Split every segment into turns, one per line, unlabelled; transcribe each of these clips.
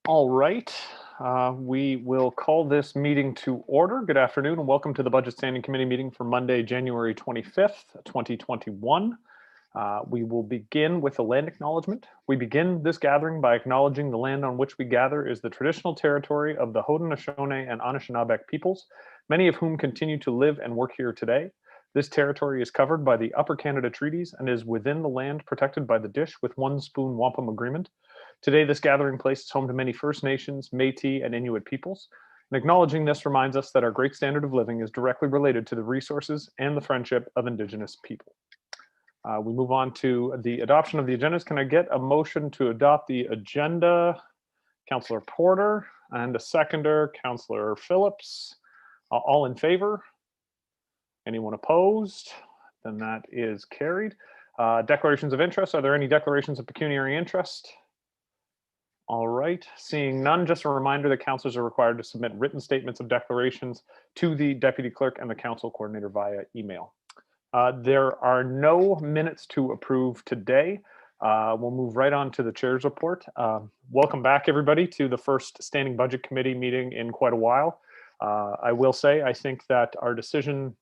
All right, we will call this meeting to order. Good afternoon and welcome to the Budget Standing Committee meeting for Monday, January 25th, 2021. We will begin with a land acknowledgement. We begin this gathering by acknowledging the land on which we gather is the traditional territory of the Haudenosaunee and Anishinaabe peoples, many of whom continue to live and work here today. This territory is covered by the Upper Canada Treaties and is within the land protected by the Dish with One Spoon Wampum Agreement. Today, this gathering place is home to many First Nations, Métis, and Inuit peoples. And acknowledging this reminds us that our great standard of living is directly related to the resources and the friendship of Indigenous people. We move on to the adoption of the agendas. Can I get a motion to adopt the agenda? Councillor Porter, and a seconder, Councillor Phillips. All in favor? Anyone opposed? Then that is carried. Declarations of interest. Are there any declarations of pecuniary interest? All right, seeing none, just a reminder that councillors are required to submit written statements of declarations to the deputy clerk and the council coordinator via email. There are no minutes to approve today. We'll move right on to the chair's report. Welcome back, everybody, to the first standing budget committee meeting in quite a while. I will say, I think that our decision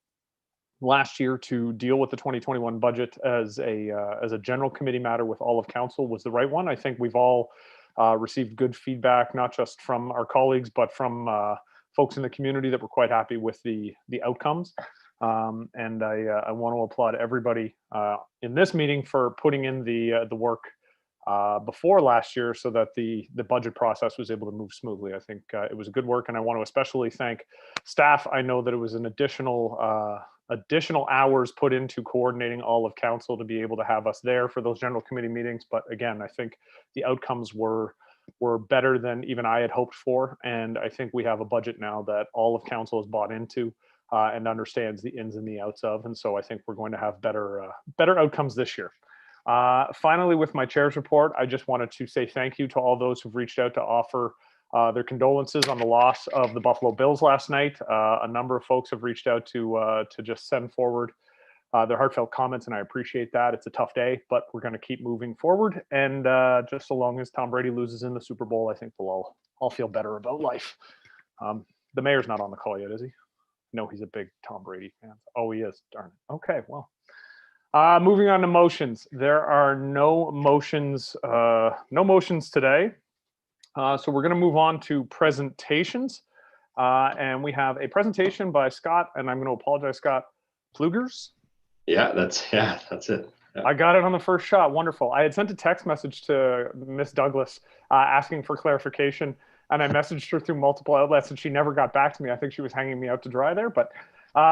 last year to deal with the 2021 budget as a general committee matter with all of council was the right one. I think we've all received good feedback, not just from our colleagues, but from folks in the community that were quite happy with the outcomes. And I want to applaud everybody in this meeting for putting in the work before last year so that the budget process was able to move smoothly. I think it was good work, and I want to especially thank staff. I know that it was an additional hours put into coordinating all of council to be able to have us there for those general committee meetings. But again, I think the outcomes were better than even I had hoped for. And I think we have a budget now that all of council has bought into and understands the ins and the outs of. And so I think we're going to have better outcomes this year. Finally, with my chair's report, I just wanted to say thank you to all those who've reached out to offer their condolences on the loss of the Buffalo Bills last night. A number of folks have reached out to just send forward their heartfelt comments, and I appreciate that. It's a tough day, but we're going to keep moving forward. And just so long as Tom Brady loses in the Super Bowl, I think we'll all feel better about life. The mayor's not on the call yet, is he? No, he's a big Tom Brady fan. Oh, he is. Darn it. Okay, well. Moving on to motions. There are no motions today. So we're going to move on to presentations. And we have a presentation by Scott, and I'm going to apologize, Scott Plugers.
Yeah, that's it. Yeah.
I got it on the first shot. Wonderful. I had sent a text message to Miss Douglas asking for clarification, and I messaged her through multiple outlets, and she never got back to me. I think she was hanging me out to dry there. But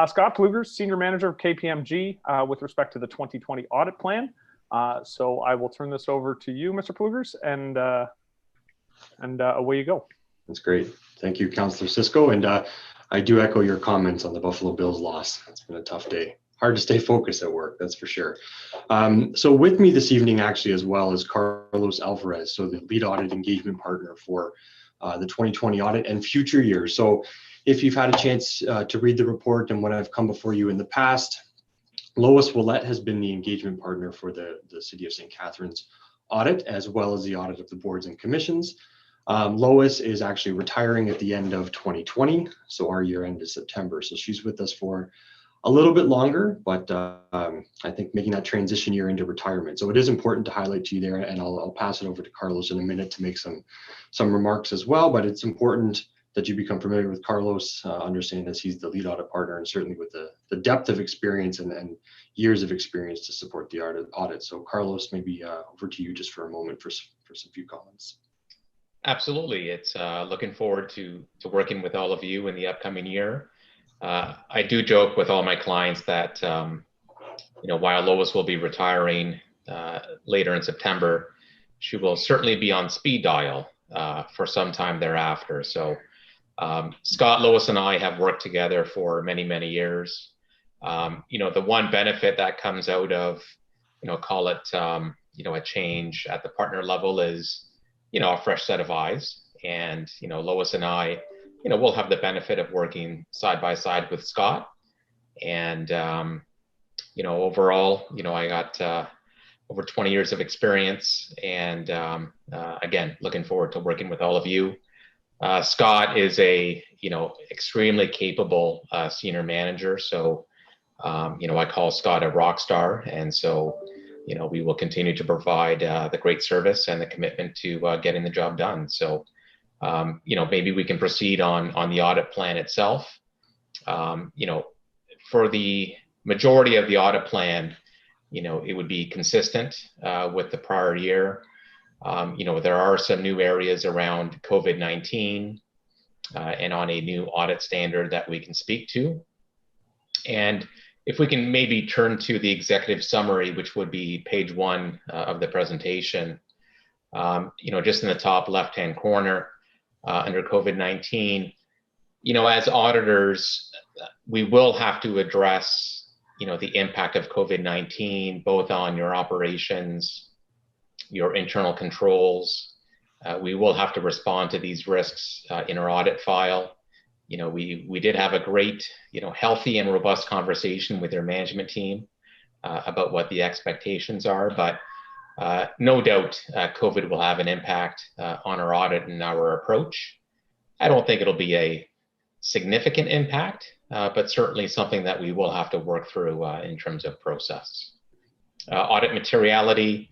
Scott Plugers, Senior Manager of KPMG with respect to the 2020 audit plan. So I will turn this over to you, Mr. Plugers, and away you go.
That's great. Thank you, Councillor Cisco. And I do echo your comments on the Buffalo Bills loss. It's been a tough day. Hard to stay focused at work, that's for sure. So with me this evening, actually, as well, is Carlos Alvarez, so the lead audit engagement partner for the 2020 audit and future years. So if you've had a chance to read the report and when I've come before you in the past, Lois Willette has been the engagement partner for the City of St. Catharines audit, as well as the audit of the boards and commissions. Lois is actually retiring at the end of 2020, so our year end is September. So she's with us for a little bit longer, but I think making that transition year into retirement. So it is important to highlight to you there, and I'll pass it over to Carlos in a minute to make some remarks as well. But it's important that you become familiar with Carlos, understand as he's the lead audit partner, and certainly with the depth of experience and years of experience to support the audit. So Carlos, maybe over to you just for a moment for some few comments.
Absolutely. It's looking forward to working with all of you in the upcoming year. I do joke with all my clients that, while Lois will be retiring later in September, she will certainly be on speed dial for some time thereafter. So Scott, Lois, and I have worked together for many, many years. The one benefit that comes out of, call it, a change at the partner level is, a fresh set of eyes. And, Lois and I, we'll have the benefit of working side by side with Scott. And, overall, I got over 20 years of experience, and again, looking forward to working with all of you. Scott is a extremely capable senior manager, so I call Scott a rock star, and so we will continue to provide the great service and the commitment to getting the job done. So maybe we can proceed on the audit plan itself. For the majority of the audit plan, it would be consistent with the prior year. There are some new areas around COVID-19 and on a new audit standard that we can speak to. And if we can maybe turn to the executive summary, which would be page 1 of the presentation, just in the top left-hand corner under COVID-19, as auditors, we will have to address, the impact of COVID-19, both on your operations, your internal controls. We will have to respond to these risks in our audit file. We did have a great, healthy and robust conversation with your management team about what the expectations are, but no doubt COVID will have an impact on our audit and our approach. I don't think it'll be a significant impact, but certainly something that we will have to work through in terms of process. Audit materiality,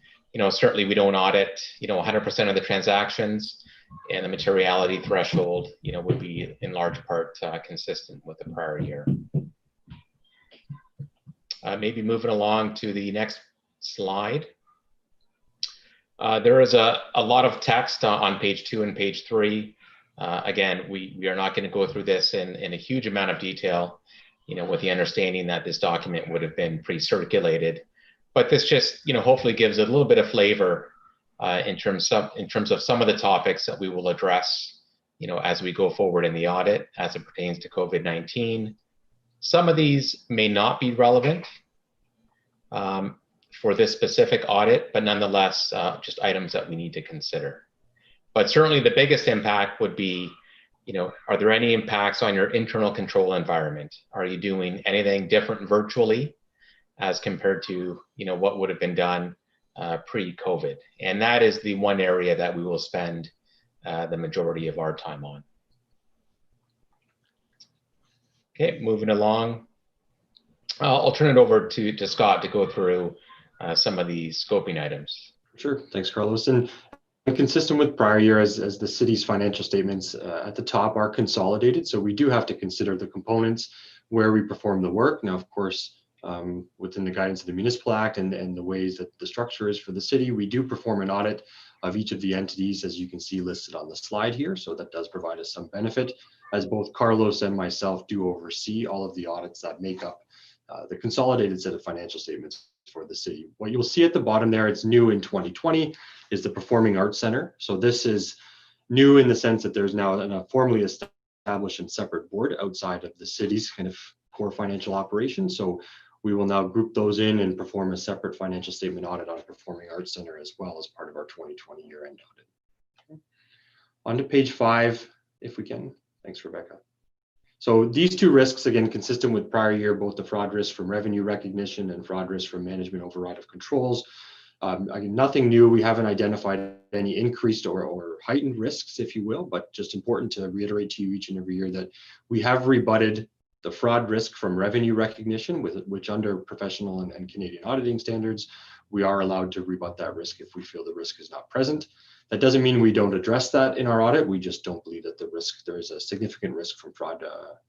certainly we don't audit, 100% of the transactions, and the materiality threshold, would be in large part consistent with the prior year. Maybe moving along to the next slide. There is a lot of text on page 2 and page 3. Again, we are not going to go through this in a huge amount of detail, with the understanding that this document would have been pre-circulated. But this just, hopefully gives a little bit of flavor in terms of some of the topics that we will address, as we go forward in the audit as it pertains to COVID-19. Some of these may not be relevant for this specific audit, but nonetheless, just items that we need to consider. But certainly the biggest impact would be, are there any impacts on your internal control environment? Are you doing anything different virtually as compared to, what would have been done pre-COVID? And that is the one area that we will spend the majority of our time on. Okay, moving along. I'll turn it over to Scott to go through some of the scoping items.
Sure, thanks, Carlos. And consistent with prior year, as the city's financial statements at the top are consolidated, so we do have to consider the components where we perform the work. Now, of course, within the guidance of the Municipal Act and the ways that the structure is for the city, we do perform an audit of each of the entities, as you can see listed on the slide here. So that does provide us some benefit, as both Carlos and myself do oversee all of the audits that make up the consolidated set of financial statements for the city. What you'll see at the bottom there, it's new in 2020, is the Performing Arts Center. So this is new in the sense that there's now a formally established and separate board outside of the city's kind of core financial operations. So we will now group those in and perform a separate financial statement audit on Performing Arts Center as well as part of our 2020 year-end audit. Okay. On to page 5, if we can. Thanks, Rebecca. So these two risks, again, consistent with prior year, both the fraud risk from revenue recognition and fraud risk from management override of controls. Again, nothing new. We haven't identified any increased or heightened risks, if you will, but just important to reiterate to you each and every year that we have rebutted the fraud risk from revenue recognition, which under professional and Canadian auditing standards, we are allowed to rebut that risk if we feel the risk is not present. That doesn't mean we don't address that in our audit. We just don't believe that there is a significant risk from fraud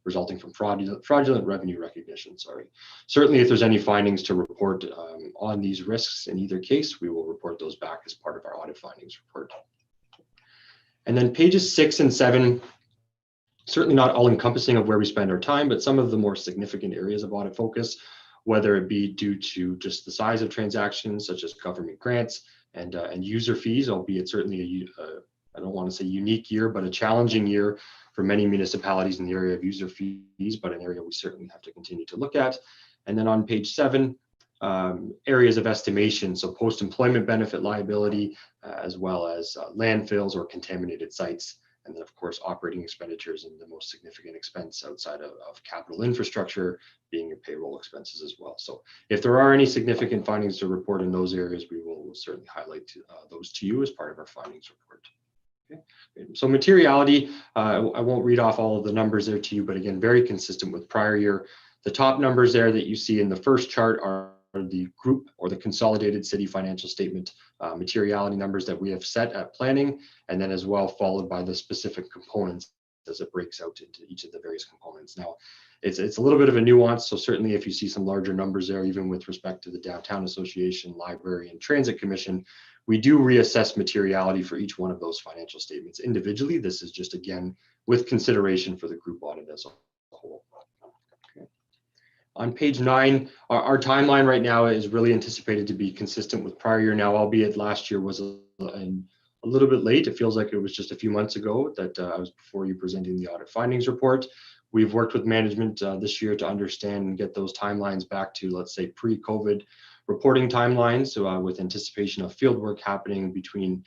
resulting from fraudulent revenue recognition. Sorry. Certainly, if there's any findings to report on these risks in either case, we will report those back as part of our audit findings report. And then pages 6 and 7. Certainly not all encompassing of where we spend our time, but some of the more significant areas of audit focus, whether it be due to just the size of transactions, such as government grants and user fees, albeit certainly I don't want to say unique year, but a challenging year for many municipalities in the area of user fees, but an area we certainly have to continue to look at. And then on page 7, areas of estimation, so post-employment benefit liability, as well as landfills or contaminated sites And then, of course, operating expenditures and the most significant expense outside of capital infrastructure being your payroll expenses as well. So if there are any significant findings to report in those areas, we will certainly highlight those to you as part of our findings report. Okay. So materiality, I won't read off all of the numbers there to you, but again, very consistent with prior year. The top numbers there that you see in the first chart are the group or the consolidated city financial statement materiality numbers that we have set at planning, and then as well followed by the specific components as it breaks out into each of the various components. Now, it's a little bit of a nuance, so certainly if you see some larger numbers there, even with respect to the Downtown Association, Library, and Transit Commission, we do reassess materiality for each one of those financial statements individually. This is just, again, with consideration for the group audit as a whole. On page 9, our timeline right now is really anticipated to be consistent with prior year now, albeit last year was a little bit late. It feels like it was just a few months ago that I was before you presenting the audit findings report. We've worked with management this year to understand and get those timelines back to, let's say, pre-COVID reporting timelines, with anticipation of field work happening between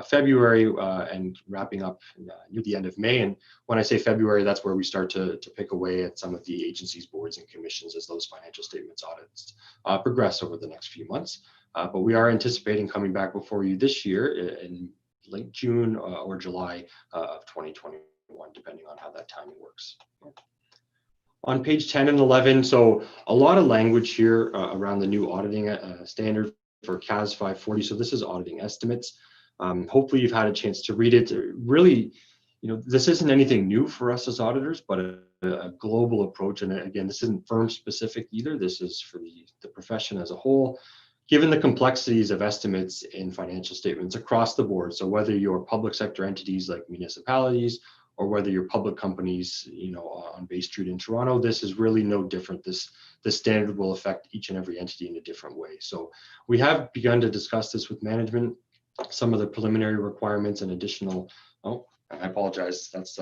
February and wrapping up near the end of May. And when I say February, that's where we start to pick away at some of the agencies, boards, and commissions as those financial statements audits progress over the next few months. But we are anticipating coming back before you this year in late June or July of 2021, depending on how that timing works. On page 10 and 11, so a lot of language here around the new auditing standard for CAS 540. So this is auditing estimates. Hopefully you've had a chance to read it. Really, this isn't anything new for us as auditors, but a global approach. And again, this isn't firm specific either. This is for the profession as a whole, given the complexities of estimates in financial statements across the board. So whether you're public sector entities like municipalities, or whether you're public companies, on Bay Street in Toronto, this is really no different. This standard will affect each and every entity in a different way. So we have begun to discuss this with management. Some of the preliminary requirements and additional, I apologize, that's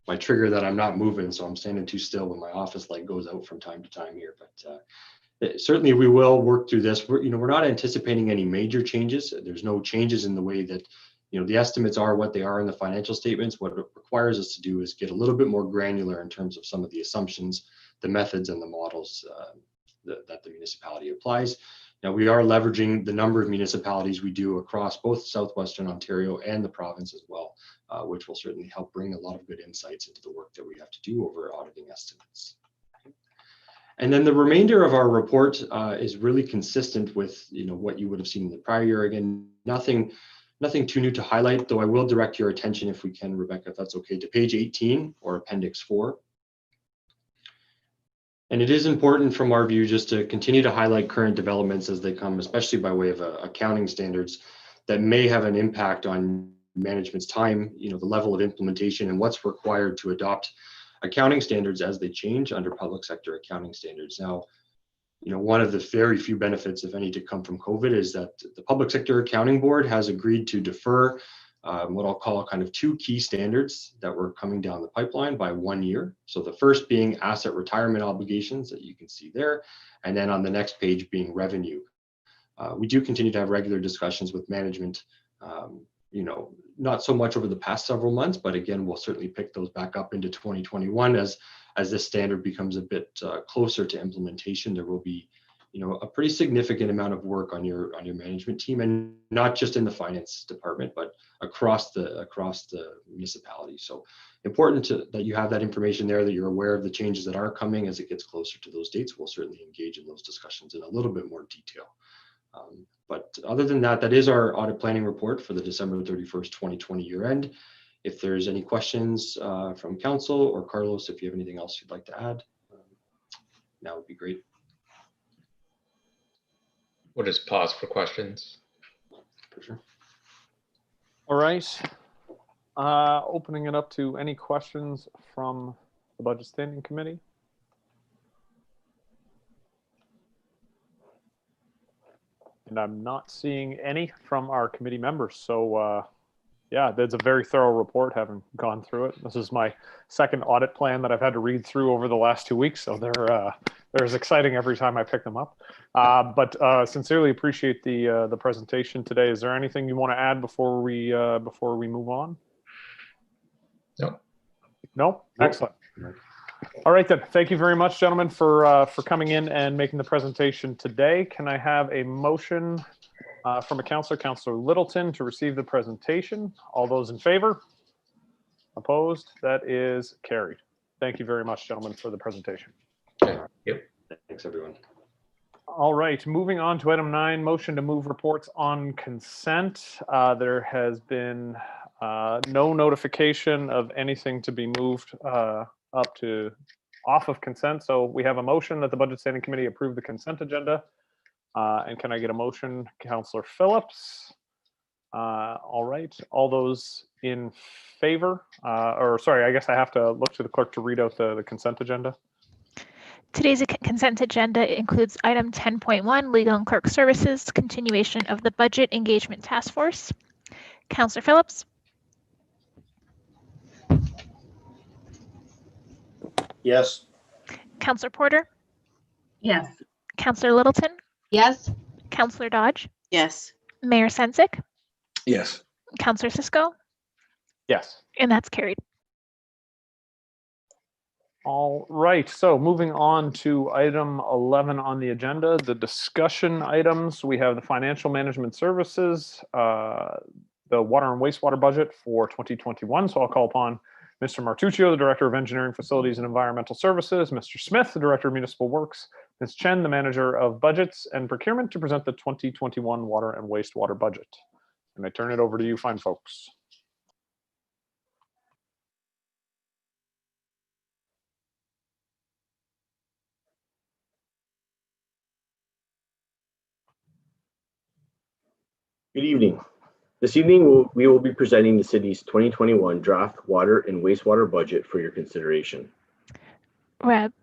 my trigger that I'm not moving, so I'm standing too still when my office light goes out from time to time here. But certainly we will work through this. We're not anticipating any major changes. There's no changes in the way that the estimates are what they are in the financial statements. What it requires us to do is get a little bit more granular in terms of some of the assumptions, the methods, and the models that the municipality applies. Now, we are leveraging the number of municipalities we do across both Southwestern Ontario and the province as well, which will certainly help bring a lot of good insights into the work that we have to do over auditing estimates. And then the remainder of our report is really consistent with what you would have seen in the prior year. Again, nothing too new to highlight, though I will direct your attention, if we can, Rebecca, if that's okay, to page 18 or Appendix 4. And it is important from our view just to continue to highlight current developments as they come, especially by way of accounting standards that may have an impact on management's time, the level of implementation and what's required to adopt accounting standards as they change under public sector accounting standards. Now, one of the very few benefits, if any, to come from COVID is that the Public Sector Accounting Board has agreed to defer what I'll call kind of 2 key standards that were coming down the pipeline by 1 year. So the first being asset retirement obligations that you can see there, and then on the next page being revenue. We do continue to have regular discussions with management, not so much over the past several months, but again, we'll certainly pick those back up into 2021 as this standard becomes a bit closer to implementation. There will be a pretty significant amount of work on your management team, and not just in the finance department, but across the municipality. So important that you have that information there, that you're aware of the changes that are coming as it gets closer to those dates. We'll certainly engage in those discussions in a little bit more detail. But other than that, that is our audit planning report for the December 31st, 2020 year end. If there's any questions from council or Carlos, if you have anything else you'd like to add, that would be great.
We'll just pause for questions.
For sure.
All right. Opening it up to any questions from the Budget Standing Committee. And I'm not seeing any from our committee members. So yeah, that's a very thorough report, having gone through it. This is my second audit plan that I've had to read through over the last 2 weeks. So they're as exciting every time I pick them up. But sincerely appreciate the presentation today. Is there anything you want to add before we move on? No?
Nope.
Excellent. All right then. Thank you very much, gentlemen, for coming in and making the presentation today. Can I have a motion from a Councillor Littleton, to receive the presentation? All those in favor? Opposed? That is carried. Thank you very much, gentlemen, for the presentation.
Yep.
Thanks, everyone.
All right, moving on to item 9, motion to move reports on consent. There has been no notification of anything to be moved off of consent. So we have a motion that the Budget Standing Committee approve the consent agenda. And can I get a motion, Councillor Phillips? All right, all those in favor, or sorry, I guess I have to look to the clerk to read out the consent agenda.
Today's consent agenda includes item 10.1, legal and clerk services, continuation of the budget engagement task force. Councillor Phillips?
Yes.
Councillor Porter?
Yes.
Councillor Littleton?
Yes.
Councillor Dodge?
Yes.
Mayor Sensick?
Yes.
Councillor Cisco?
Yes.
And that's carried.
All right, so moving on to item 11 on the agenda, the discussion items. We have the financial management services, the water and wastewater budget for 2021. So I'll call upon Mr. Martuccio, the Director of Engineering, Facilities and Environmental Services, Mr. Smith, the Director of Municipal Works, Ms. Chen, the Manager of Budgets and Procurement, to present the 2021 water and wastewater budget. And I turn it over to you fine folks.
Good evening. This evening, we will be presenting the city's 2021 draft water and wastewater budget for your consideration.
Reb.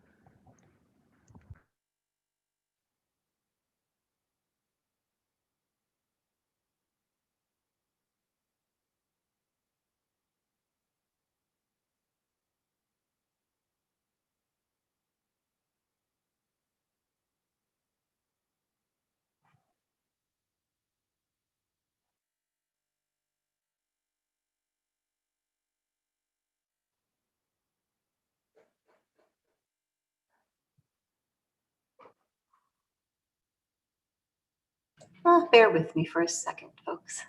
Well, bear with me for a second, folks.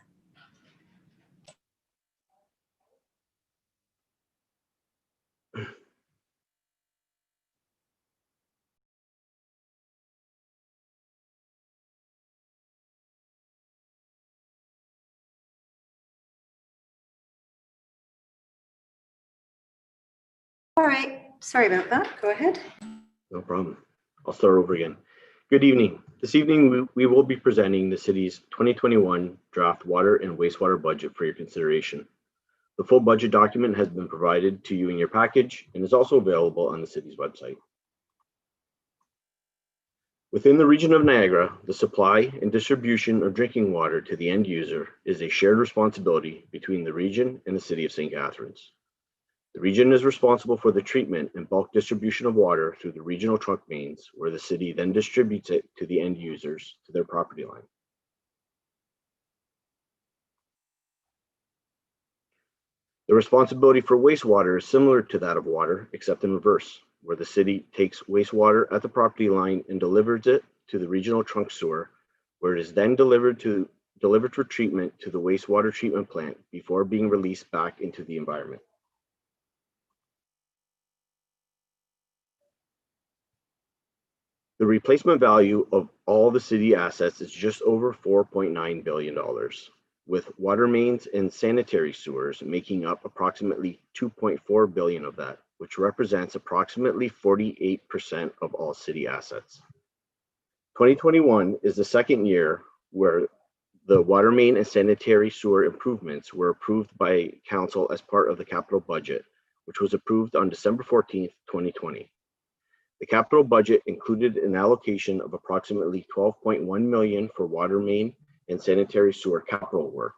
All right, sorry about that. Go ahead.
No problem. I'll start over again. Good evening. This evening, we will be presenting the city's 2021 draft water and wastewater budget for your consideration. The full budget document has been provided to you in your package and is also available on the city's website. Within the region of Niagara, the supply and distribution of drinking water to the end user is a shared responsibility between the region and the city of St. Catharines. The region is responsible for the treatment and bulk distribution of water through the regional trunk mains, where the city then distributes it to the end users to their property line. The responsibility for wastewater is similar to that of water, except in reverse, where the city takes wastewater at the property line and delivers it to the regional trunk sewer, where it is then delivered for treatment to the wastewater treatment plant before being released back into the environment. The replacement value of all the city assets is just over $4.9 billion, with water mains and sanitary sewers making up approximately $2.4 billion of that, which represents approximately 48% of all city assets. 2021 is the second year where the water main and sanitary sewer improvements were approved by council as part of the capital budget, which was approved on December 14th, 2020. The capital budget included an allocation of approximately $12.1 million for water main and sanitary sewer capital works,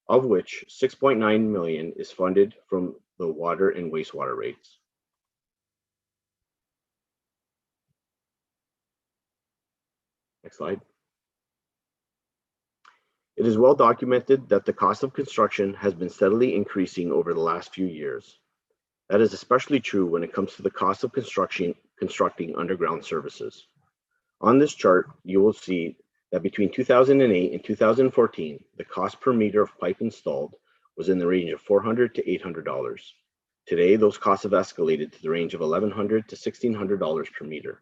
of which $6.9 million is funded from the water and wastewater rates. Next slide. It is well documented that the cost of construction has been steadily increasing over the last few years. That is especially true when it comes to the cost of constructing underground services. On this chart, you will see that between 2008 and 2014, the cost per meter of pipe installed was in the range of $400 to $800. Today, those costs have escalated to the range of $1,100 to $1,600 per meter.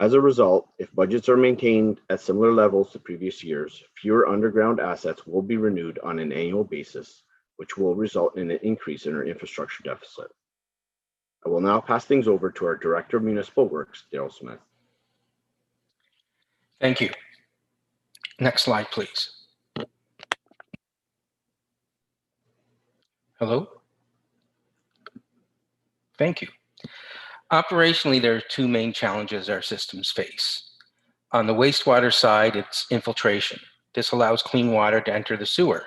As a result, if budgets are maintained at similar levels to previous years, fewer underground assets will be renewed on an annual basis, which will result in an increase in our infrastructure deficit. I will now pass things over to our Director of Municipal Works, Daryl Smith.
Thank you. Next slide, please. Hello? Thank you. Operationally, there are two main challenges our systems face. On the wastewater side, it's infiltration. This allows clean water to enter the sewer,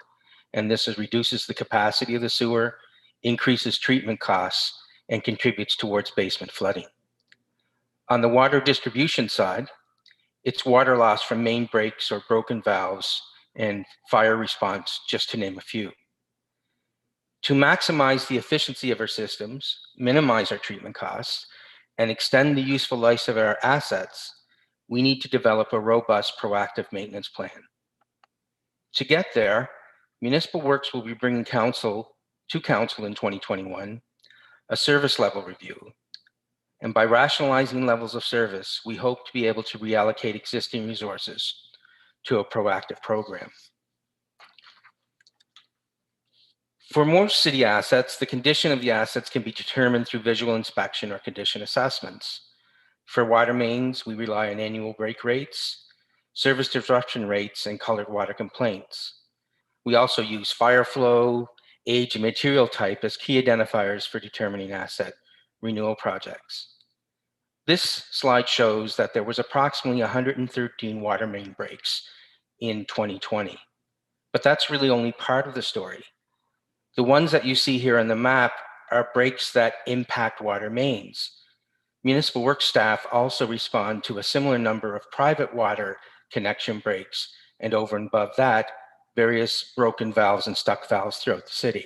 and this reduces the capacity of the sewer, increases treatment costs, and contributes towards basement flooding. On the water distribution side, it's water loss from main breaks or broken valves and fire response, just to name a few. To maximize the efficiency of our systems, minimize our treatment costs, and extend the useful life of our assets, we need to develop a robust proactive maintenance plan. To get there, Municipal Works will be bringing council in 2021 a service level review. And by rationalizing levels of service, we hope to be able to reallocate existing resources to a proactive program. For most city assets, the condition of the assets can be determined through visual inspection or condition assessments. For water mains, we rely on annual break rates, service disruption rates, and colored water complaints. We also use fire flow, age, and material type as key identifiers for determining asset renewal projects. This slide shows that there was approximately 113 water main breaks in 2020, but that's really only part of the story. The ones that you see here on the map are breaks that impact water mains. Municipal Works staff also respond to a similar number of private water connection breaks, and over and above that, various broken valves and stuck valves throughout the city.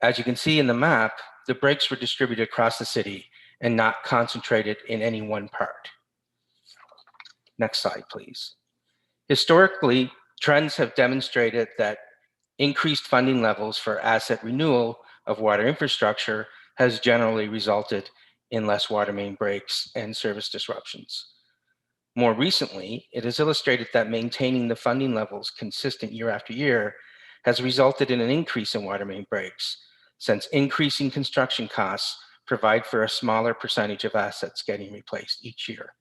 As you can see in the map, the breaks were distributed across the city and not concentrated in any one part. Next slide, please. Historically, trends have demonstrated that increased funding levels for asset renewal of water infrastructure has generally resulted in less water main breaks and service disruptions. More recently, it has illustrated that maintaining the funding levels consistent year after year has resulted in an increase in water main breaks, since increasing construction costs provide for a smaller percentage of assets getting replaced each year.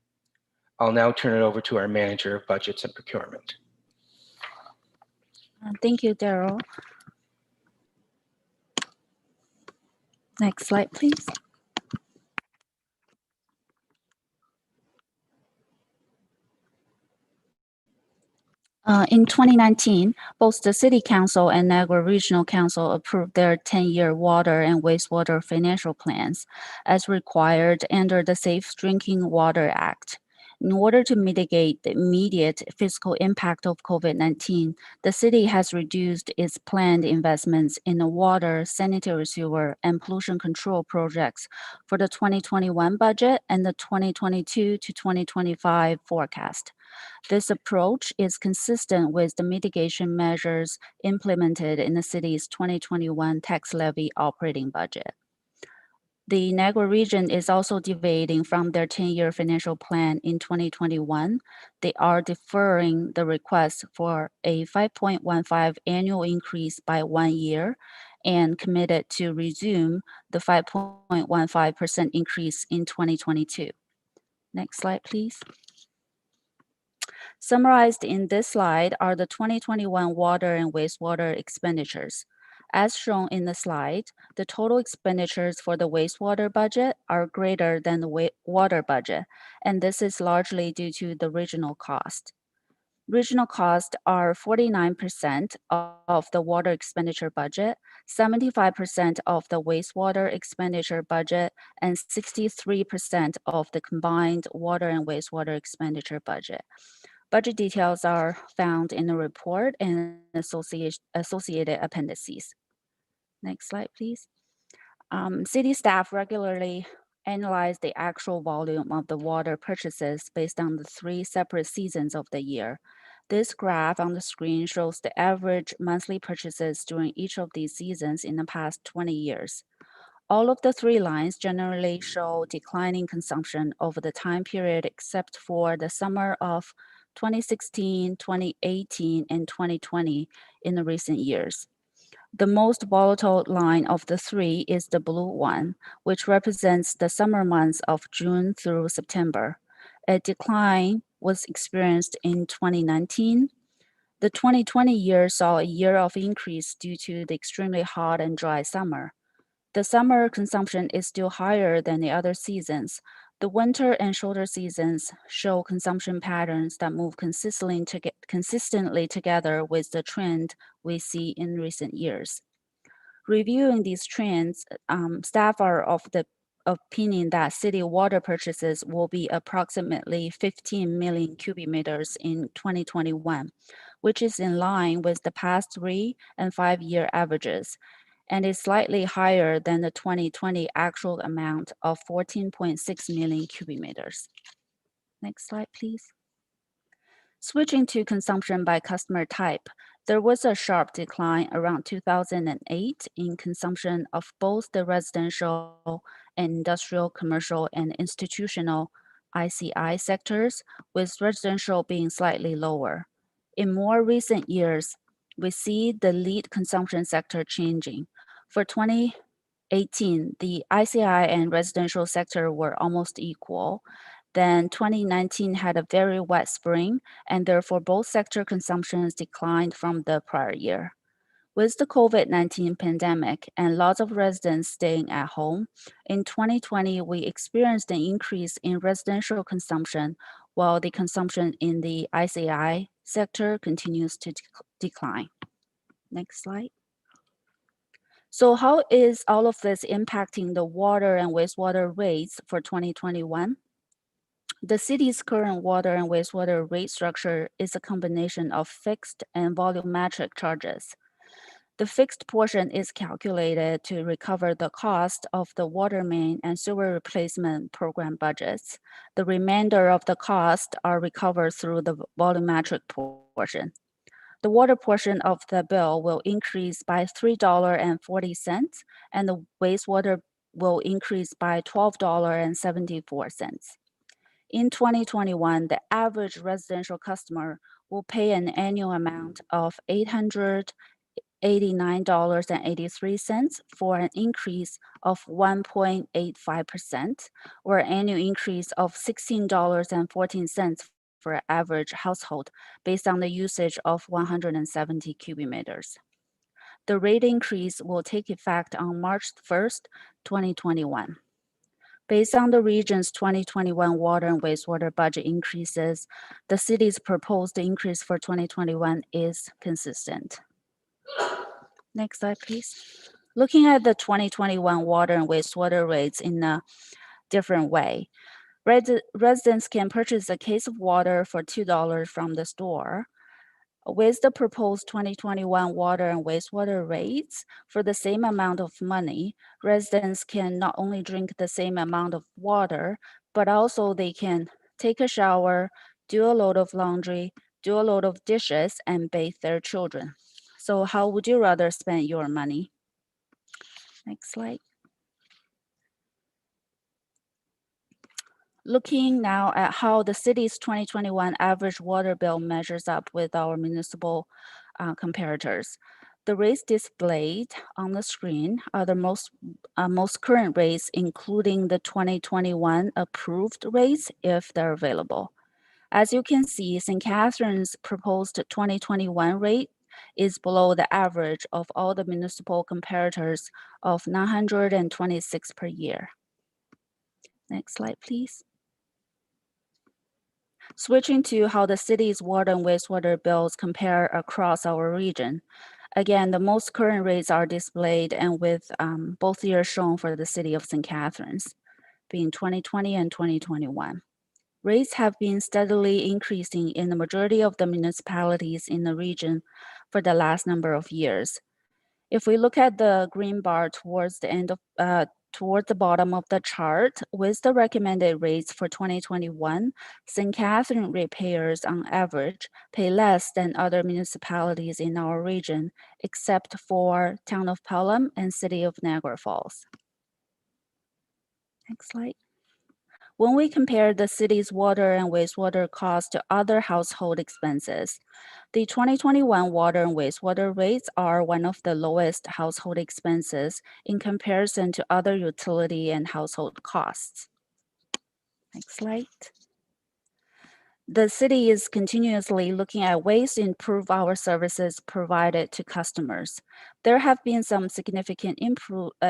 I'll now turn it over to our Manager of Budgets and Procurement.
Thank you, Daryl. Next slide, please. In 2019, both the City Council and Niagara Regional Council approved their 10-year water and wastewater financial plans as required under the Safe Drinking Water Act. In order to mitigate the immediate fiscal impact of COVID-19, the city has reduced its planned investments in the water, sanitary sewer, and pollution control projects for the 2021 budget and the 2022 to 2025 forecast. This approach is consistent with the mitigation measures implemented in the city's 2021 tax levy operating budget. The Niagara region is also deviating from their 10-year financial plan in 2021. They are deferring the request for a 5.15 annual increase by 1 year and committed to resume the 5.15% increase in 2022. Next slide, please. Summarized in this slide are the 2021 water and wastewater expenditures. As shown in the slide, the total expenditures for the wastewater budget are greater than the water budget, and this is largely due to the regional cost. Regional costs are 49% of the water expenditure budget, 75% of the wastewater expenditure budget, and 63% of the combined water and wastewater expenditure budget. Budget details are found in the report and associated appendices. Next slide, please. City staff regularly analyze the actual volume of the water purchases based on the 3 separate seasons of the year. This graph on the screen shows the average monthly purchases during each of these seasons in the past 20 years. All of the 3 lines generally show declining consumption over the time period except for the summer of 2016, 2018, and 2020 in the recent years. The most volatile line of the 3 is the blue one, which represents the summer months of June through September. A decline was experienced in 2019. The 2020 year saw a year of increase due to the extremely hot and dry summer. The summer consumption is still higher than the other seasons. The winter and shoulder seasons show consumption patterns that move consistently together with the trend we see in recent years. Reviewing these trends, staff are of the opinion that city water purchases will be approximately 15 million cubic meters in 2021, which is in line with the past 3 and 5-year averages, and is slightly higher than the 2020 actual amount of 14.6 million cubic meters. Next slide, please. Switching to consumption by customer type, there was a sharp decline around 2008 in consumption of both the residential and industrial, commercial, and institutional ICI sectors, with residential being slightly lower. In more recent years, we see the lead consumption sector changing. For 2018, the ICI and residential sector were almost equal. Then 2019 had a very wet spring, and therefore both sector consumptions declined from the prior year. With the COVID-19 pandemic and lots of residents staying at home, in 2020, we experienced an increase in residential consumption, while the consumption in the ICI sector continues to decline. Next slide. So how is all of this impacting the water and wastewater rates for 2021? The city's current water and wastewater rate structure is a combination of fixed and volumetric charges. The fixed portion is calculated to recover the cost of the water main and sewer replacement program budgets. The remainder of the cost are recovered through the volumetric portion. The water portion of the bill will increase by $3.40, and the wastewater will increase by $12.74. In 2021, the average residential customer will pay an annual amount of $889.83 for an increase of 1.85%, or an annual increase of $16.14 for an average household based on the usage of 170 cubic meters. The rate increase will take effect on March 1st, 2021. Based on the region's 2021 water and wastewater budget increases, the city's proposed increase for 2021 is consistent. Next slide, please. Looking at the 2021 water and wastewater rates in a different way, residents can purchase a case of water for $2 from the store. With the proposed 2021 water and wastewater rates, for the same amount of money, residents can not only drink the same amount of water, but also they can take a shower, do a load of laundry, do a load of dishes, and bathe their children. So how would you rather spend your money? Next slide. Looking now at how the city's 2021 average water bill measures up with our municipal comparators. The rates displayed on the screen are the most current rates, including the 2021 approved rates if they're available. As you can see, St. Catharines' proposed 2021 rate is below the average of all the municipal comparators of $926 per year. Next slide, please. Switching to how the city's water and wastewater bills compare across our region. Again, the most current rates are displayed and with both years shown for the city of St. Catharines, being 2020 and 2021. Rates have been steadily increasing in the majority of the municipalities in the region for the last number of years. If we look at the green bar towards the bottom of the chart, with the recommended rates for 2021, St. Catherine ratepayers on average pay less than other municipalities in our region, except for Town of Pelham and City of Niagara Falls. Next slide. When we compare the city's water and wastewater costs to other household expenses, the 2021 water and wastewater rates are one of the lowest household expenses in comparison to other utility and household costs. Next slide. The city is continuously looking at ways to improve our services provided to customers. There have been some significant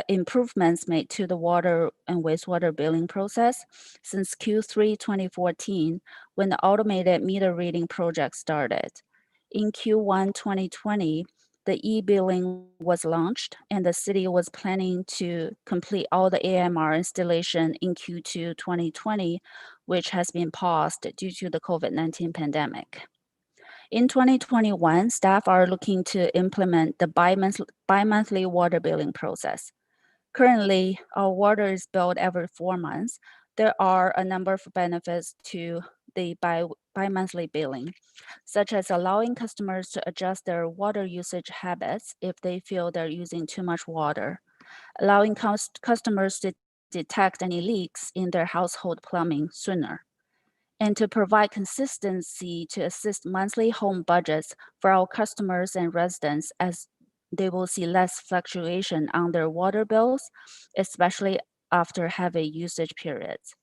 improvements made to the water and wastewater billing process since Q3 2014, when the automated meter reading project started. In Q1 2020, the e-billing was launched, and the city was planning to complete all the AMR installation in Q2 2020, which has been paused due to the COVID-19 pandemic. In 2021, staff are looking to implement the bi-monthly water billing process. Currently, our water is billed every 4 months. There are a number of benefits to the bi-monthly billing, such as allowing customers to adjust their water usage habits if they feel they're using too much water, allowing customers to detect any leaks in their household plumbing sooner, and to provide consistency to assist monthly home budgets for our customers and residents, as they will see less fluctuation on their water bills, especially after heavy usage periods.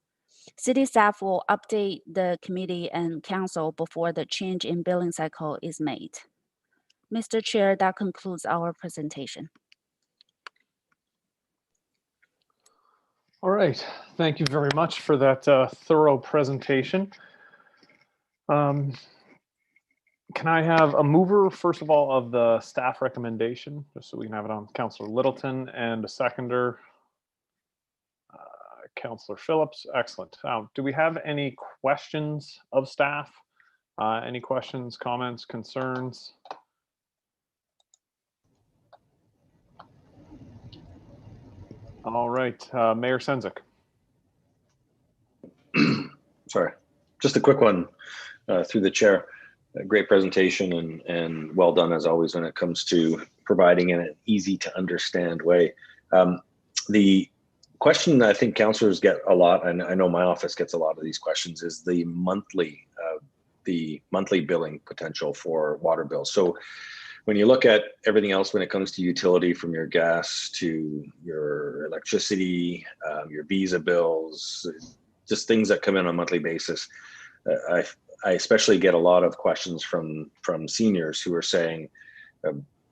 City staff will update the committee and council before the change in billing cycle is made. Mr. Chair, that concludes our presentation.
All right, thank you very much for that thorough presentation. Can I have a mover, first of all, of the staff recommendation, just so we can have it on Councillor Littleton, and a seconder, Councillor Phillips? Excellent. Do we have any questions of staff? Any questions, comments, concerns? All right, Mayor Sendzik.
Sorry, just a quick one through the chair. A great presentation and well done as always when it comes to providing in an easy to understand way. The question that I think councillors get a lot, and I know my office gets a lot of these questions, is the monthly billing potential for water bills. So when you look at everything else when it comes to utility, from your gas to your electricity, your visa bills, just things that come in on a monthly basis, I especially get a lot of questions from seniors who are saying,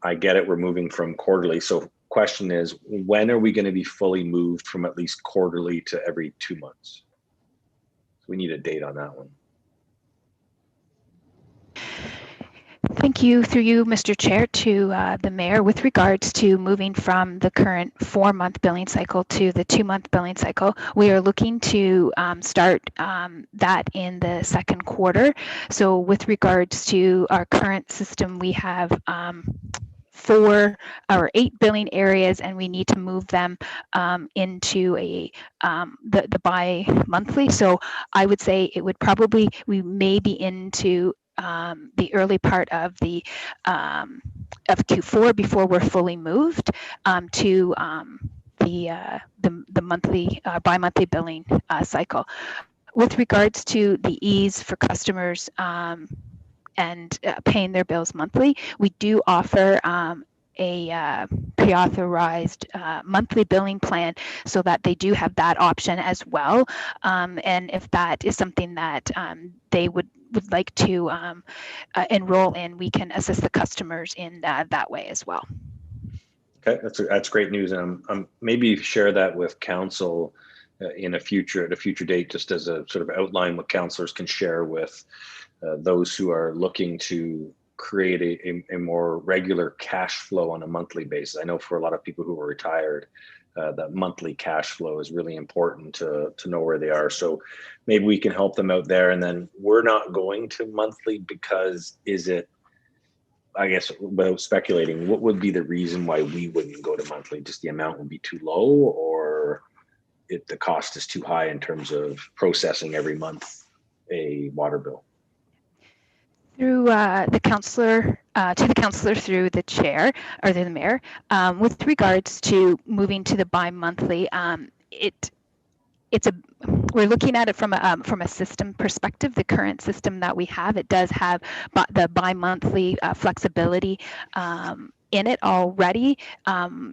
I get it, we're moving from quarterly. So question is, when are we going to be fully moved from at least quarterly to every 2 months? We need a date on that one.
Thank you, through you, Mr. Chair, to the mayor. With regards to moving from the current 4-month billing cycle to the 2-month billing cycle, we are looking to start that in the second quarter. So with regards to our current system, we have 8 billing areas, and we need to move them into the bi-monthly. So I would say it would probably, we may be into the early part of the of Q4 before we're fully moved to the monthly bi-monthly billing cycle. With regards to the ease for customers and paying their bills monthly, we do offer a pre-authorized monthly billing plan so that they do have that option as well. And if that is something that they would like to enroll in, we can assist the customers in that way as well.
Okay, that's great news. Maybe share that with council at a future date, just as a sort of outline what councillors can share with those who are looking to create a more regular cash flow on a monthly basis. I know for a lot of people who are retired, that monthly cash flow is really important to know where they are. So maybe we can help them out there. And then we're not going to monthly because is it I guess without speculating, what would be the reason why we wouldn't go to monthly? Just the amount would be too low, or the cost is too high in terms of processing every month a water bill?
Through the counselor, to the counselor through the chair or the mayor, with regards to moving to the bi-monthly, we're looking at it from a system perspective. The current system that we have, it does have the bi-monthly flexibility in it already.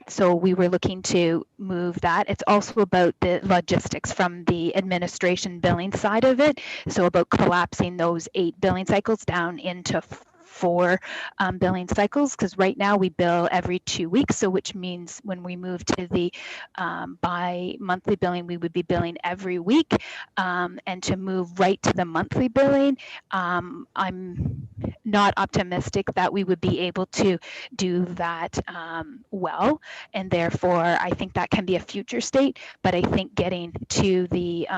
So we were looking to move that. It's also about the logistics from the administration billing side of it. So about collapsing those 8 billing cycles down into 4 billing cycles, because right now we bill every 2 weeks. So which means when we move to the bi-monthly billing, we would be billing every week. And to move right to the monthly billing, I'm not optimistic that we would be able to do that well. And therefore, I think that can be a future state. But I think getting to the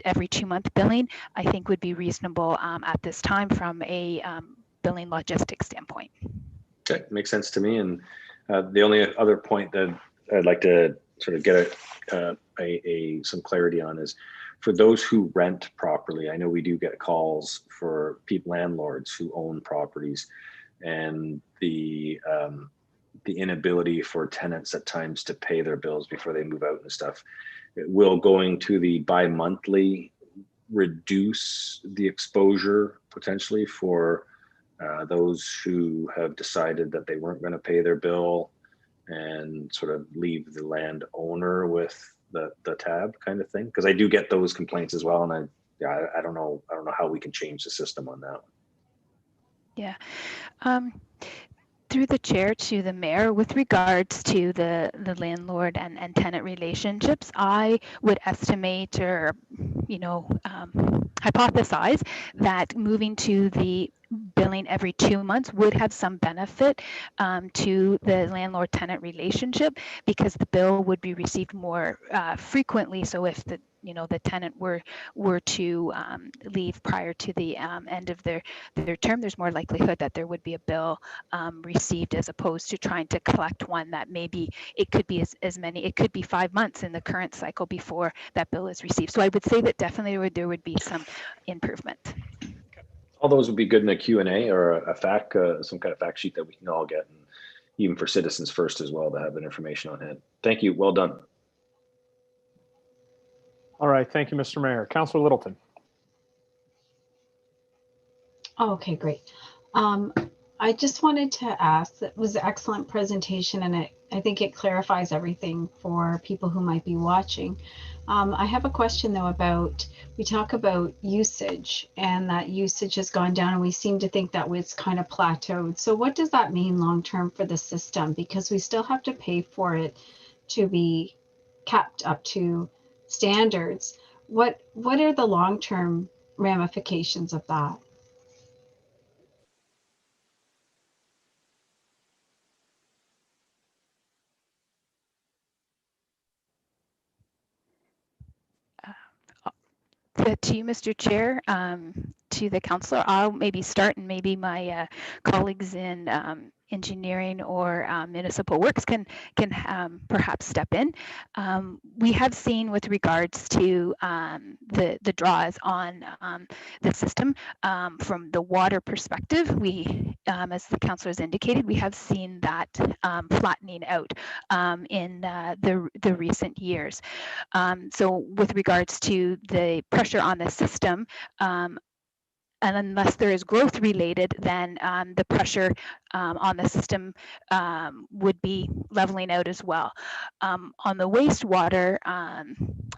every 2-month billing, I think would be reasonable at this time from a billing logistics standpoint.
Okay, makes sense to me. And the only other point that I'd like to sort of get some clarity on is for those who rent properly. I know we do get calls for landlords who own properties, and the inability for tenants at times to pay their bills before they move out and stuff. Will going to the bi-monthly reduce the exposure potentially for those who have decided that they weren't going to pay their bill and sort of leave the landowner with the tab kind of thing? Because I do get those complaints as well, and I don't know how we can change the system on that.
Yeah. Through the chair to the mayor, with regards to the landlord and tenant relationships, I would estimate or hypothesize that moving to the billing every 2 months would have some benefit to the landlord-tenant relationship, because the bill would be received more frequently. So if the tenant were to leave prior to the end of their term, there's more likelihood that there would be a bill received, as opposed to trying to collect one that maybe it could be it could be 5 months in the current cycle before that bill is received. So I would say that definitely there would be some improvement.
All those would be good in a Q&A or a fact, some kind of fact sheet that we can all get, and even for Citizens First as well, to have that information on hand. Thank you. Well done.
All right. Thank you, Mr. Mayor. Councilor Littleton.
Oh, okay, great. I just wanted to ask, it was an excellent presentation, and I think it clarifies everything for people who might be watching. I have a question though about, we talk about usage, and that usage has gone down, and we seem to think that it's kind of plateaued. So what does that mean long-term for the system? Because we still have to pay for it to be kept up to standards. What are the long-term ramifications of that?
To you, Mr. Chair, to the councillor, I'll maybe start, and maybe my colleagues in engineering or municipal works can perhaps step in. We have seen, with regards to the draws on the system, from the water perspective, we, as the councillor has indicated, we have seen that flattening out in the recent years. So with regards to the pressure on the system, and unless there is growth related, then the pressure on the system would be leveling out as well. On the wastewater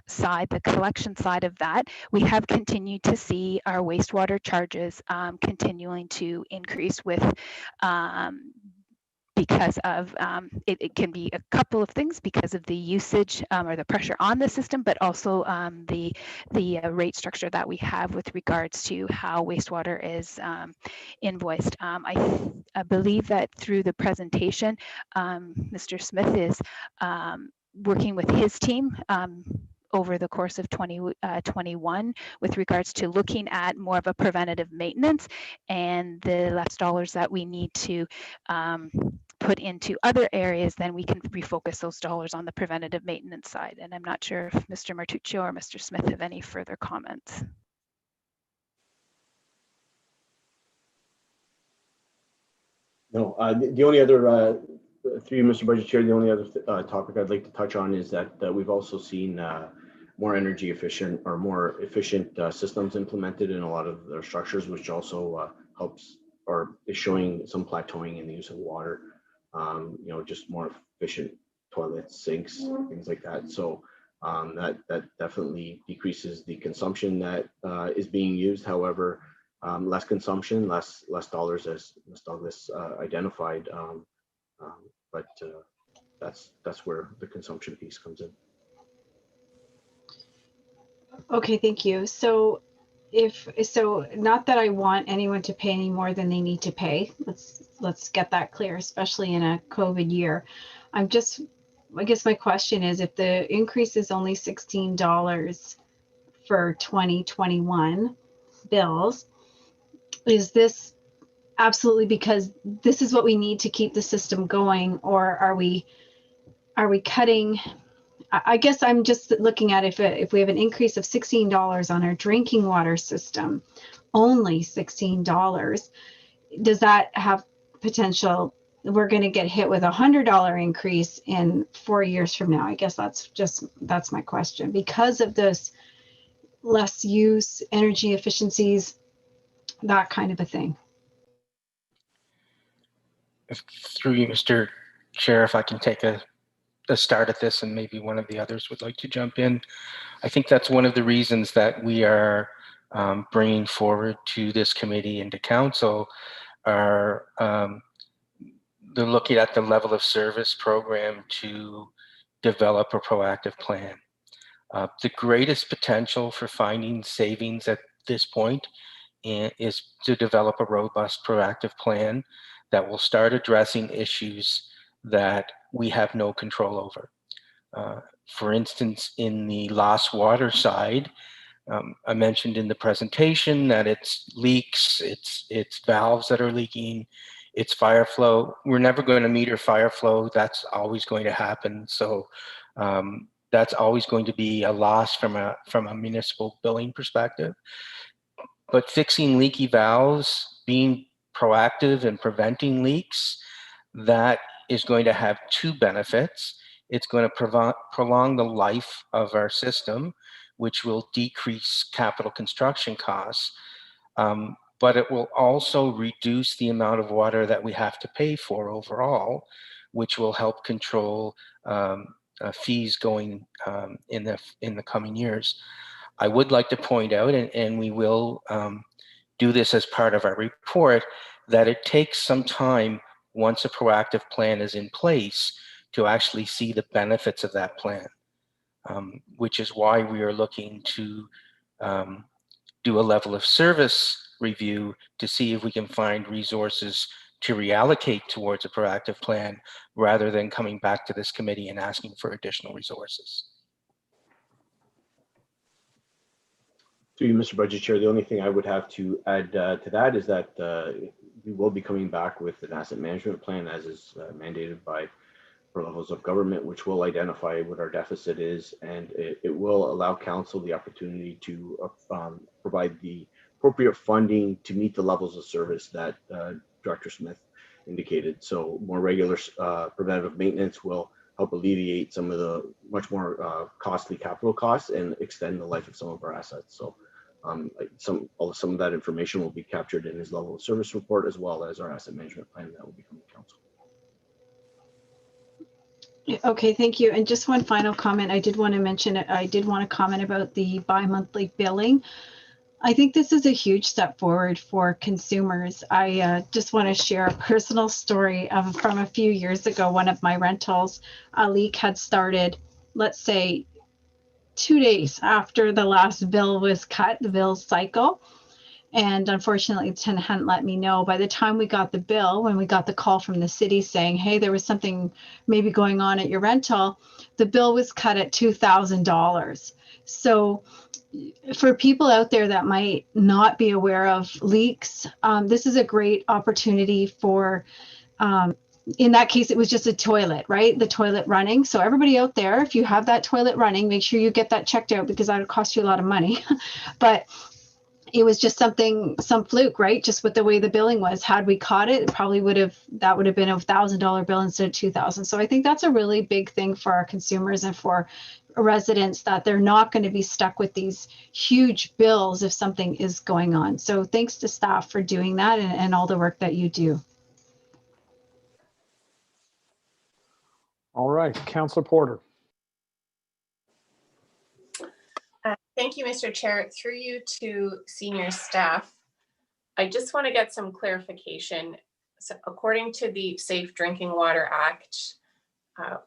side, the collection side of that, we have continued to see our wastewater charges continuing to increase with because of it can be a couple of things, because of the usage or the pressure on the system, but also the rate structure that we have with regards to how wastewater is invoiced. I believe that through the presentation, Mr. Smith is working with his team over the course of 2021 with regards to looking at more of a preventative maintenance, and the less dollars that we need to put into other areas, then we can refocus those dollars on the preventative maintenance side. And I'm not sure if Mr. Martuccio or Mr. Smith have any further comments.
No, the only other, through you, Mr. Budget Chair, the only other topic I'd like to touch on is that we've also seen more energy efficient or more efficient systems implemented in a lot of their structures, which also helps or is showing some plateauing in the use of water. You know, just more efficient toilets, sinks, things like that. So that definitely decreases the consumption that is being used. However, less consumption, less dollars, as Ms. Douglas identified. But that's where the consumption piece comes in.
Okay, thank you. So not that I want anyone to pay any more than they need to pay. Let's get that clear, especially in a COVID year. I guess my question is, if the increase is only $16 for 2021 bills, is this absolutely because this is what we need to keep the system going, or are we cutting? I guess I'm just looking at if we have an increase of $16 on our drinking water system, only $16, does that have potential? We're going to get hit with $100 increase in 4 years from now. I guess that's my question. Because of this less use, energy efficiencies, that kind of a thing.
Through you, Mr. Chair, if I can take a start at this, and maybe one of the others would like to jump in. I think that's one of the reasons that we are bringing forward to this committee and to council are they're looking at the level of service program to develop a proactive plan. The greatest potential for finding savings at this point is to develop a robust proactive plan that will start addressing issues that we have no control over. For instance, in the lost water side, I mentioned in the presentation that it's leaks, it's valves that are leaking, it's fire flow. We're never going to meter fire flow. That's always going to happen. So that's always going to be a loss from a municipal billing perspective. But fixing leaky valves, being proactive and preventing leaks, that is going to have two benefits. It's going to prolong the life of our system, which will decrease capital construction costs, but it will also reduce the amount of water that we have to pay for overall, which will help control fees going in the coming years. I would like to point out, and we will do this as part of our report, that it takes some time once a proactive plan is in place to actually see the benefits of that plan, which is why we are looking to do a level of service review to see if we can find resources to reallocate towards a proactive plan rather than coming back to this committee and asking for additional resources.
To you, Mr. Budget Chair, the only thing I would have to add to that is that we will be coming back with an asset management plan, as is mandated by for levels of government, which will identify what our deficit is, and it will allow council the opportunity to provide the appropriate funding to meet the levels of service that Director Smith indicated. So more regular preventative maintenance will help alleviate some of the much more costly capital costs and extend the life of some of our assets. So some of that information will be captured in his level of service report, as well as our asset management plan that will be coming to council.
Okay, thank you. And just one final comment. I did want to mention it. I did want to comment about the bi-monthly billing. I think this is a huge step forward for consumers. I just want to share a personal story from a few years ago. One of my rentals, a leak had started, let's say, 2 days after the last bill was cut, the bill cycle. And unfortunately, the tenant hadn't let me know. By the time we got the bill, when we got the call from the city saying, hey, there was something maybe going on at your rental, the bill was cut at $2,000. So for people out there that might not be aware of leaks, this is a great opportunity for, in that case, it was just a toilet, right? The toilet running. So everybody out there, if you have that toilet running, make sure you get that checked out because that would cost you a lot of money. But it was just some fluke, right? Just with the way the billing was. Had we caught it, that would have been a $1,000 bill instead of $2,000. So I think that's a really big thing for our consumers and for residents, that they're not going to be stuck with these huge bills if something is going on. So thanks to staff for doing that and all the work that you do.
All right, Councillor Porter.
Thank you, Mr. Chair. Through you to senior staff, I just want to get some clarification. So according to the Safe Drinking Water Act,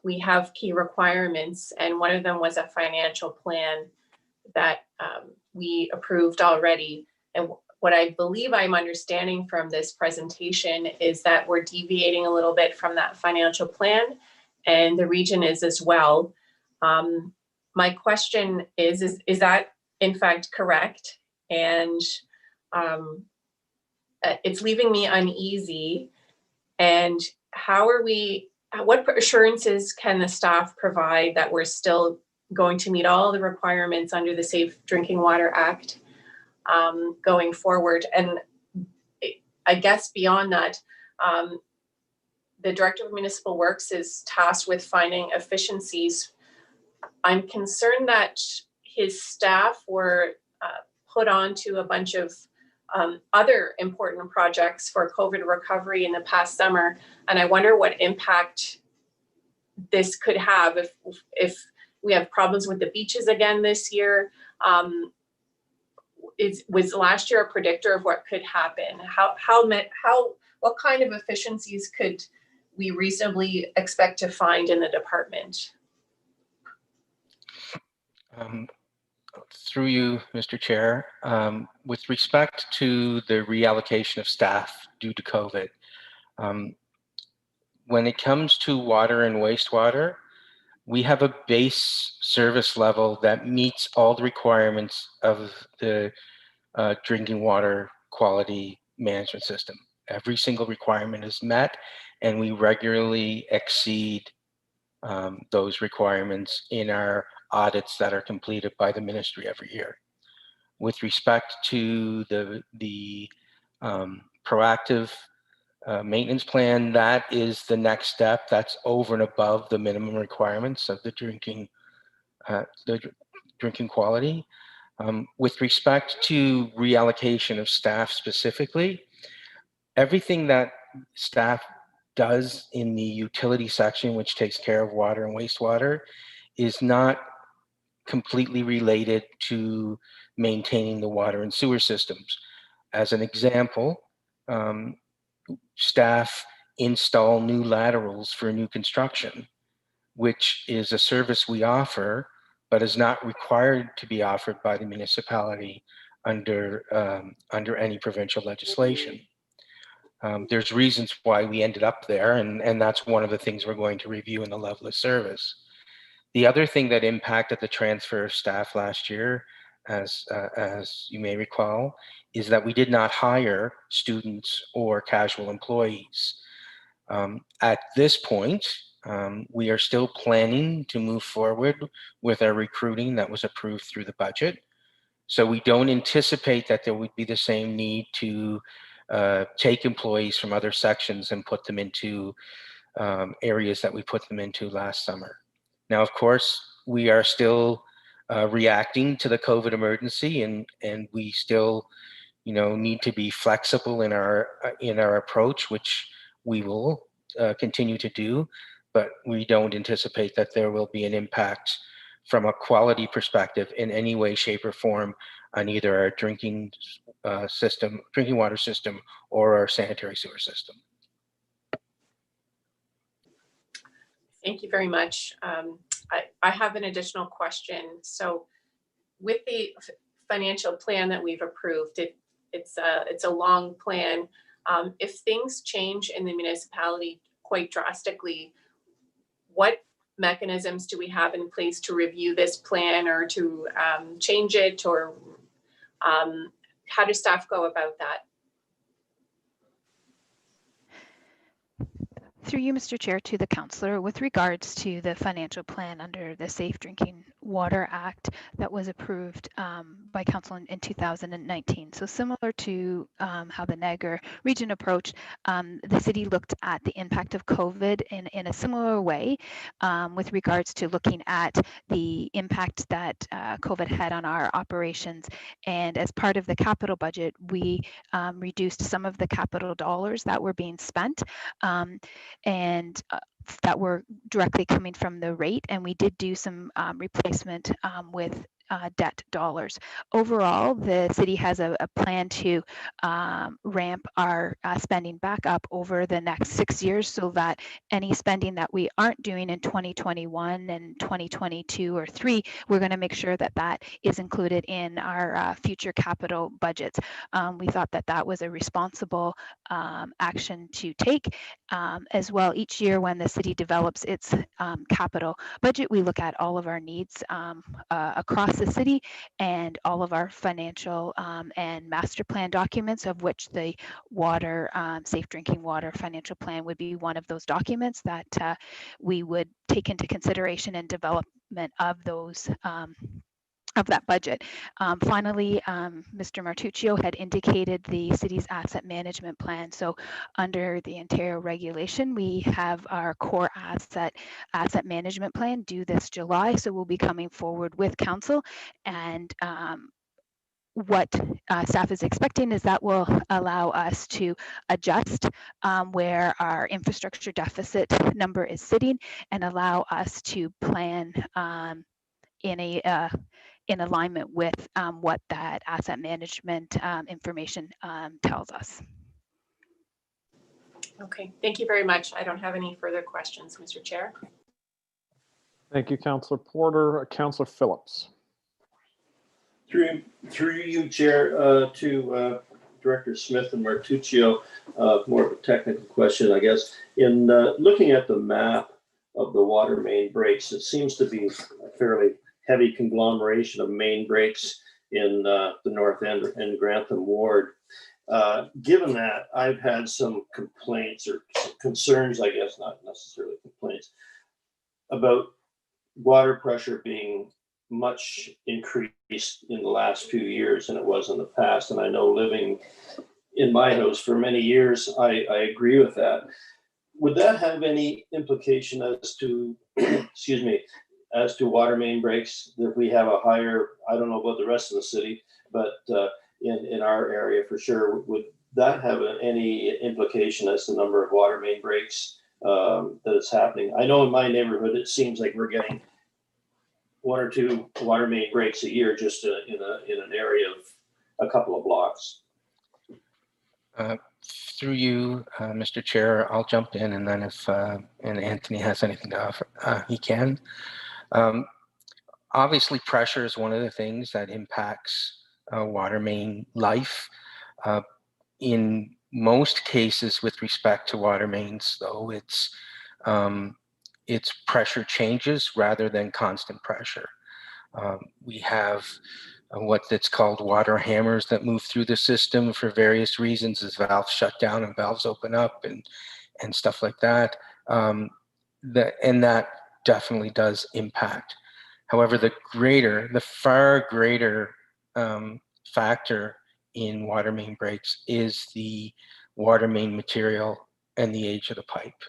we have key requirements, and one of them was a financial plan that we approved already. And what I believe I'm understanding from this presentation is that we're deviating a little bit from that financial plan, and the region is as well. My question is that in fact correct? And it's leaving me uneasy. And what assurances can the staff provide that we're still going to meet all the requirements under the Safe Drinking Water Act going forward? And I guess beyond that, the Director of Municipal Works is tasked with finding efficiencies. I'm concerned that his staff were put onto a bunch of other important projects for COVID recovery in the past summer, and I wonder what impact this could have if we have problems with the beaches again this year. Was last year a predictor of what could happen? What kind of efficiencies could we reasonably expect to find in the department?
Through you, Mr. Chair, with respect to the reallocation of staff due to COVID, when it comes to water and wastewater, we have a base service level that meets all the requirements of the drinking water quality management system. Every single requirement is met, and we regularly exceed those requirements in our audits that are completed by the ministry every year. With respect to the proactive maintenance plan, that is the next step. That's over and above the minimum requirements of the drinking quality. With respect to reallocation of staff specifically, everything that staff does in the utility section, which takes care of water and wastewater, is not completely related to maintaining the water and sewer systems. As an example, staff install new laterals for new construction, which is a service we offer, but is not required to be offered by the municipality under any provincial legislation. There's reasons why we ended up there, and that's one of the things we're going to review in the level of service. The other thing that impacted the transfer of staff last year, as you may recall, is that we did not hire students or casual employees. At this point, we are still planning to move forward with our recruiting that was approved through the budget. So we don't anticipate that there would be the same need to take employees from other sections and put them into areas that we put them into last summer. Now, of course, we are still reacting to the COVID emergency, and we still, need to be flexible in our approach, which we will continue to do. But we don't anticipate that there will be an impact from a quality perspective in any way, shape, or form on either our drinking water system, or our sanitary sewer system.
Thank you very much. I have an additional question. So with the financial plan that we've approved, it's a long plan. If things change in the municipality quite drastically, what mechanisms do we have in place to review this plan or to change it, or how does staff go about that?
Through you, Mr. Chair, to the councillor, with regards to the financial plan under the Safe Drinking Water Act that was approved by council in 2019. So similar to how the Niagara region approached, the city looked at the impact of COVID in a similar way with regards to looking at the impact that COVID had on our operations. And as part of the capital budget, we reduced some of the capital dollars that were being spent. And that were directly coming from the rate, and we did do some replacement with debt dollars. Overall, the city has a plan to ramp our spending back up over the next 6 years, so that any spending that we aren't doing in 2021 and 2022 or 3, we're going to make sure that that is included in our future capital budgets. We thought that that was a responsible action to take. As well, each year when the city develops its capital budget, we look at all of our needs across the city and all of our financial and master plan documents, of which the water, safe drinking water financial plan would be one of those documents that we would take into consideration in development of those of that budget. Finally, Mr. Martuccio had indicated the city's asset management plan. So under the Ontario regulation, we have our core asset management plan due this July. So we'll be coming forward with council, and what staff is expecting is that will allow us to adjust where our infrastructure deficit number is sitting, and allow us to plan in alignment with what that asset management information tells us.
Okay, thank you very much. I don't have any further questions, Mr. Chair.
Thank you, Councillor Porter. Councillor Phillips.
Through you, Chair, to Director Smith and Martuccio, more of a technical question, I guess. In looking at the map of the water main breaks, it seems to be a fairly heavy conglomeration of main breaks in the North End and Grantham Ward. Given that, I've had some complaints or concerns, I guess, not necessarily complaints, about water pressure being much increased in the last few years than it was in the past. And I know, living in my house for many years, I agree with that. Would that have any implication as to, excuse me, as to water main breaks, that we have a higher, I don't know about the rest of the city, but in our area for sure, would that have any implication as to the number of water main breaks that is happening? I know in my neighborhood, it seems like we're getting 1 or 2 water main breaks a year, just in an area of a couple of blocks.
Through you, Mr. Chair, I'll jump in, and then if and Anthony has anything to offer, he can. Obviously, pressure is one of the things that impacts water main life. In most cases, with respect to water mains, though, it's pressure changes rather than constant pressure. We have what that's called water hammers that move through the system for various reasons, as valves shut down and valves open up and stuff like that. And that definitely does impact. However, the far greater factor in water main breaks is the water main material and the age of the pipe.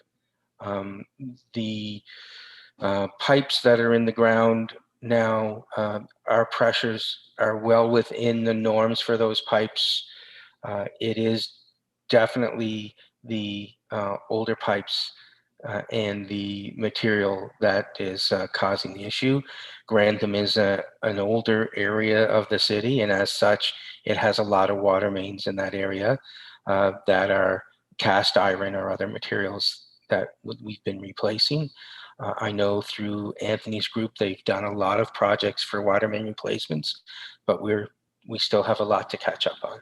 The pipes that are in the ground now, our pressures are well within the norms for those pipes. It is definitely the older pipes and the material that is causing the issue. Grantham is an older area of the city, and as such, it has a lot of water mains in that area that are cast iron or other materials that we've been replacing. I know through Anthony's group, they've done a lot of projects for water main replacements, but we still have a lot to catch up on.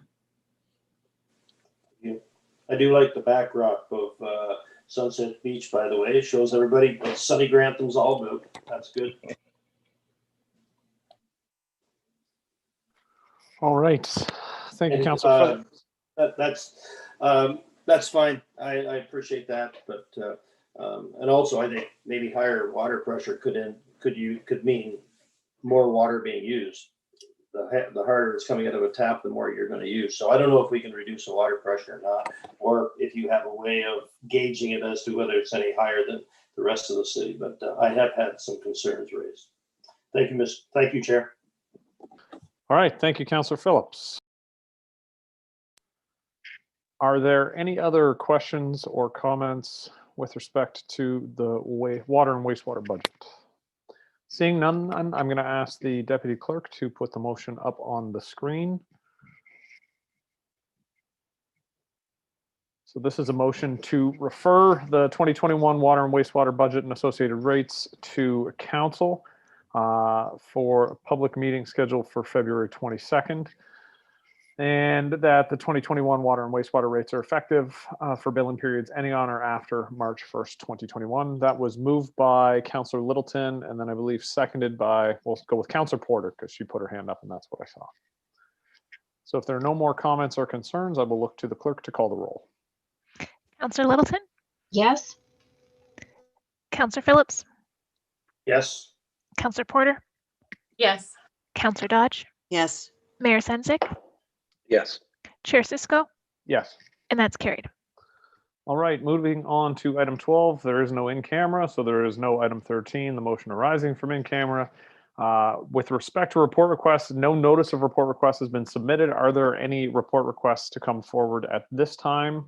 I do like the backdrop of Sunset Beach, by the way. It shows everybody what sunny Grantham's all about. That's good.
All right. Thank you,
And,
Councillor Phillips.
that's fine. I appreciate that, but and also I think maybe higher water pressure could mean more water being used. The harder it's coming out of a tap, the more you're going to use. So I don't know if we can reduce the water pressure or not, or if you have a way of gauging it as to whether it's any higher than the rest of the city. But I have had some concerns raised. Thank you, Chair.
All right. Thank you, Councillor Phillips. Are there any other questions or comments with respect to the water and wastewater budget? Seeing none, I'm going to ask the Deputy Clerk to put the motion up on the screen. So this is a motion to refer the 2021 water and wastewater budget and associated rates to Council for a public meeting scheduled for February 22nd. And that the 2021 water and wastewater rates are effective for billing periods ending on or after March 1st, 2021. That was moved by Councillor Littleton, and then I believe seconded by, we'll go with Councillor Porter because she put her hand up and that's what I saw. So if there are no more comments or concerns, I will look to the clerk to call the roll.
Councillor Littleton,
Yes.
Councillor Phillips,
Yes.
Councillor Porter,
Yes.
Councillor Dodge,
Yes.
Mayor Senzik,
Yes.
Chair Cisco,
Yes.
and that's carried.
All right, moving on to item 12. There is no in camera, so there is no item 13, the motion arising from in camera. With respect to report requests, no notice of report request has been submitted. Are there any report requests to come forward at this time?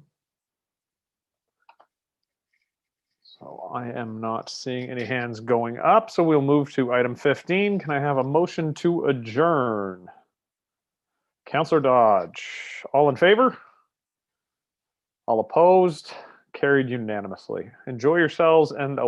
So I am not seeing any hands going up, so we'll move to item 15. Can I have a motion to adjourn? Councillor Dodge, all in favor? All opposed? Carried unanimously. Enjoy yourselves and